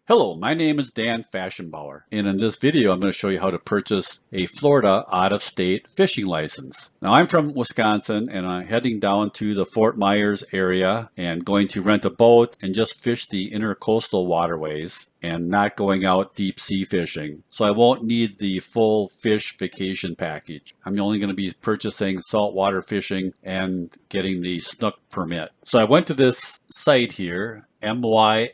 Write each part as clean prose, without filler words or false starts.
Hello, my name is Dan Fashionbauer, and in this video I'm going to show you how to purchase a Florida out-of-state fishing license. Now I'm from Wisconsin and I'm heading down to the Fort Myers area and going to rent a boat and just fish the intercoastal waterways and not going out deep sea fishing. So I won't need the full fish vacation package. I'm only going to be purchasing saltwater fishing and getting the snook permit. So I went to this site here, myfwc.com,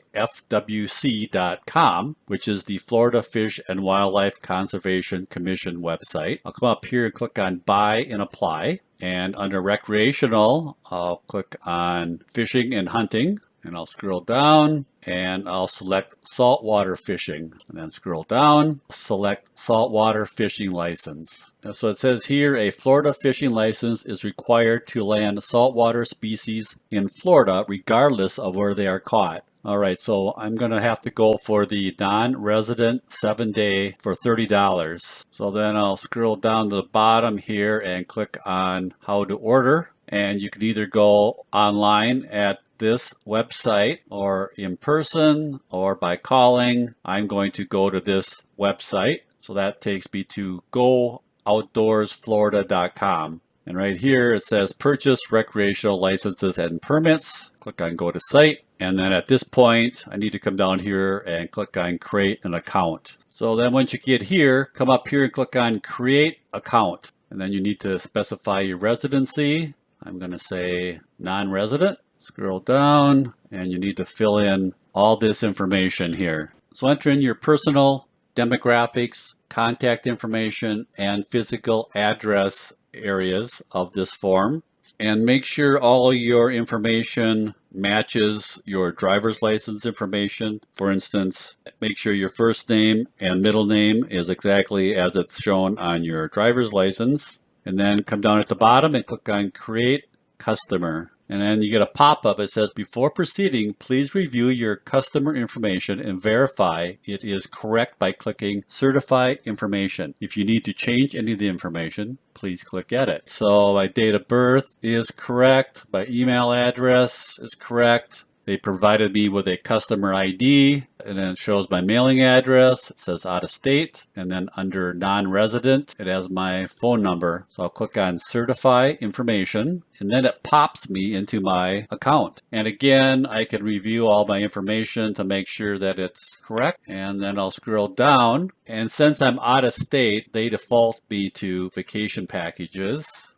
which is the Florida Fish and Wildlife Conservation Commission website. I'll come up here and click on Buy and Apply. And under Recreational, I'll click on Fishing and Hunting. And I'll scroll down and I'll select saltwater fishing, and then scroll down, select saltwater fishing license. And so it says here a Florida fishing license is required to land saltwater species in Florida regardless of where they are caught. All right, so I'm going to have to go for the non-resident 7-day for $30. So then I'll scroll down to the bottom here and click on how to order. And you can either go online at this website or in person or by calling. I'm going to go to this website. So that takes me to gooutdoorsflorida.com. And right here it says purchase recreational licenses and permits. Click on go to site. And then at this point, I need to come down here and click on create an account. So then once you get here, come up here and click on create account. And then you need to specify your residency. I'm going to say non-resident. Scroll down and you need to fill in all this information here. So enter in your personal demographics, contact information, and physical address areas of this form. And make sure all your information matches your driver's license information. For instance, make sure your first name and middle name is exactly as it's shown on your driver's license. And then come down at the bottom and click on Create Customer. And then you get a pop-up that says, before proceeding, please review your customer information and verify it is correct by clicking Certify Information. If you need to change any of the information, please click Edit. So my date of birth is correct. My email address is correct. They provided me with a customer ID, and then it shows my mailing address. It says out of state, and then under non-resident, it has my phone number. So I'll click on certify information, and then it pops me into my account. And again, I can review all my information to make sure that it's correct. And then I'll scroll down, and since I'm out of state, they default me to vacation packages.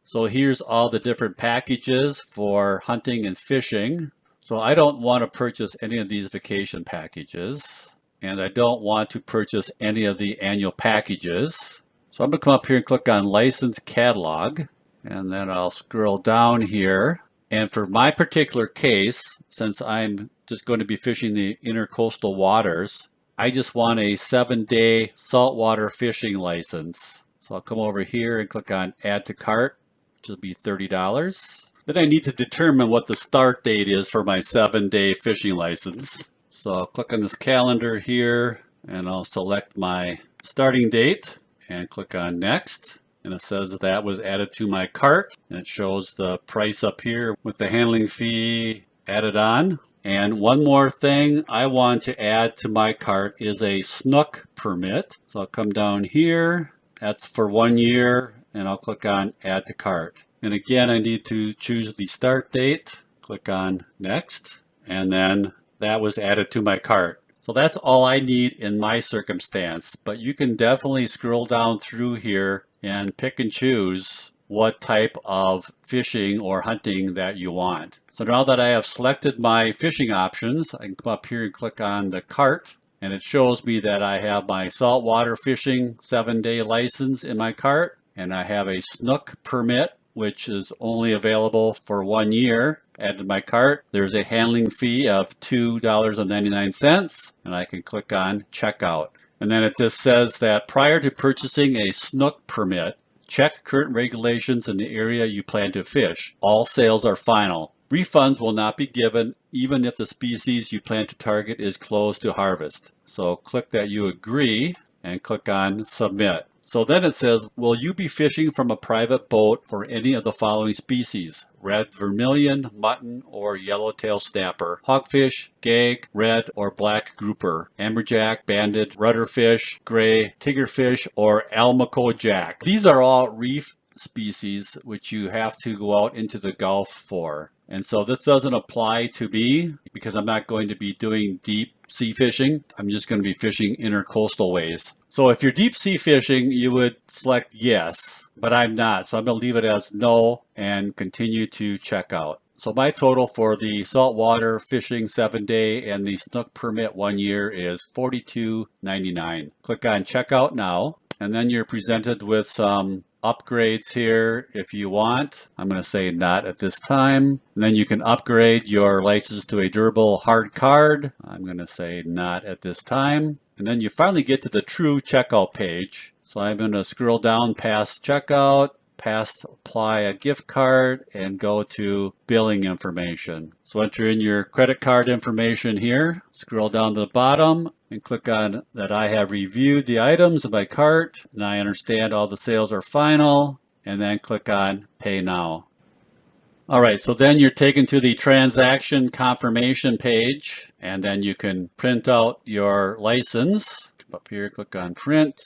So here's all the different packages for hunting and fishing. So I don't want to purchase any of these vacation packages, and I don't want to purchase any of the annual packages. So I'm going to come up here and click on License Catalog, and then I'll scroll down here. And for my particular case, since I'm just going to be fishing the intercoastal waters, I just want a 7-day saltwater fishing license. So I'll come over here and click on Add to Cart, which will be $30. Then I need to determine what the start date is for my 7-day fishing license. So I'll click on this calendar here and I'll select my starting date and click on next. And it says that was added to my cart, and it shows the price up here with the handling fee added on. And one more thing I want to add to my cart is a snook permit. So I'll come down here, that's for 1 year, and I'll click on add to cart. And again, I need to choose the start date, click on next, and then that was added to my cart. So that's all I need in my circumstance, but you can definitely scroll down through here and pick and choose what type of fishing or hunting that you want. So now that I have selected my fishing options, I can come up here and click on the cart, and it shows me that I have my saltwater fishing 7-day license in my cart, and I have a snook permit, which is only available for 1 year. Add to my cart. There's a handling fee of $2.99, and I can click on checkout. And then it just says that prior to purchasing a snook permit, check current regulations in the area you plan to fish. All sales are final. Refunds will not be given even if the species you plan to target is closed to harvest. So click that you agree and click on submit. So then it says, will you be fishing from a private boat for any of the following species? Red vermilion, mutton, or yellowtail snapper, hogfish, gag, red or black grouper, amberjack, banded, rudderfish, gray, tigerfish, or almaco jack. These are all reef species which you have to go out into the Gulf for. And so this doesn't apply to me because I'm not going to be doing deep sea fishing. I'm just going to be fishing intercoastal ways. So if you're deep sea fishing, you would select yes, but I'm not. So I'm going to leave it as no and continue to check out. So my total for the saltwater fishing 7-day and the snook permit 1 year is $42.99. Click on checkout now, and then you're presented with some upgrades here if you want. I'm going to say not at this time. And then you can upgrade your license to a durable hard card. I'm going to say not at this time. And then you finally get to the true checkout page. So I'm going to scroll down past checkout, past apply a gift card, and go to billing information. So enter in your credit card information here. Scroll down to the bottom and click on that I have reviewed the items in my cart and I understand all the sales are final, and then click on pay now. All right, so then you're taken to the transaction confirmation page, and then you can print out your license. Come up here, click on print.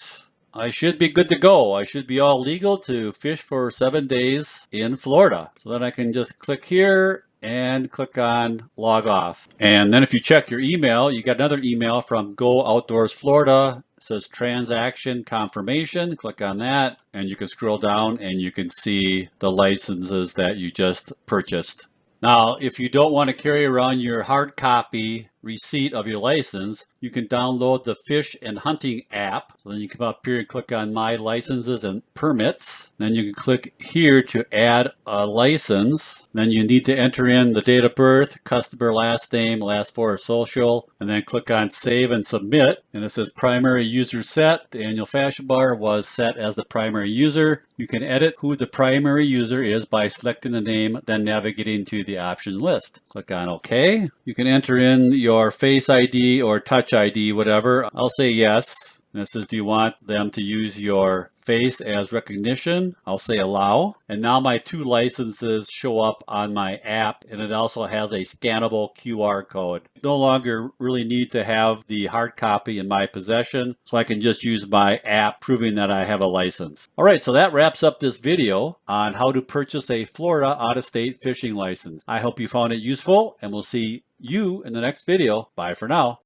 I should be good to go. I should be all legal to fish for 7 days in Florida. So then I can just click here and click on log off. And then if you check your email, you got another email from Go Outdoors Florida. It says transaction confirmation. Click on that and you can scroll down and you can see the licenses that you just purchased. Now, if you don't want to carry around your hard copy receipt of your license, you can download the Fish and Hunting app. So then you come up here and click on My Licenses and Permits. Then you can click here to add a license. Then you need to enter in the date of birth, customer last name, last four of social, and then click on Save and Submit. And it says Primary User Set. The annual fashion bar was set as the primary user. You can edit who the primary user is by selecting the name, then navigating to the options list. Click on OK. You can enter in your Face ID or Touch ID, whatever. I'll say yes. And it says, do you want them to use your face as recognition? I'll say allow. And now my two licenses show up on my app, and it also has a scannable QR code. No longer really need to have the hard copy in my possession, so I can just use my app proving that I have a license. All right, so that wraps up this video on how to purchase a Florida out-of-state fishing license. I hope you found it useful, and we'll see you in the next video. Bye for now.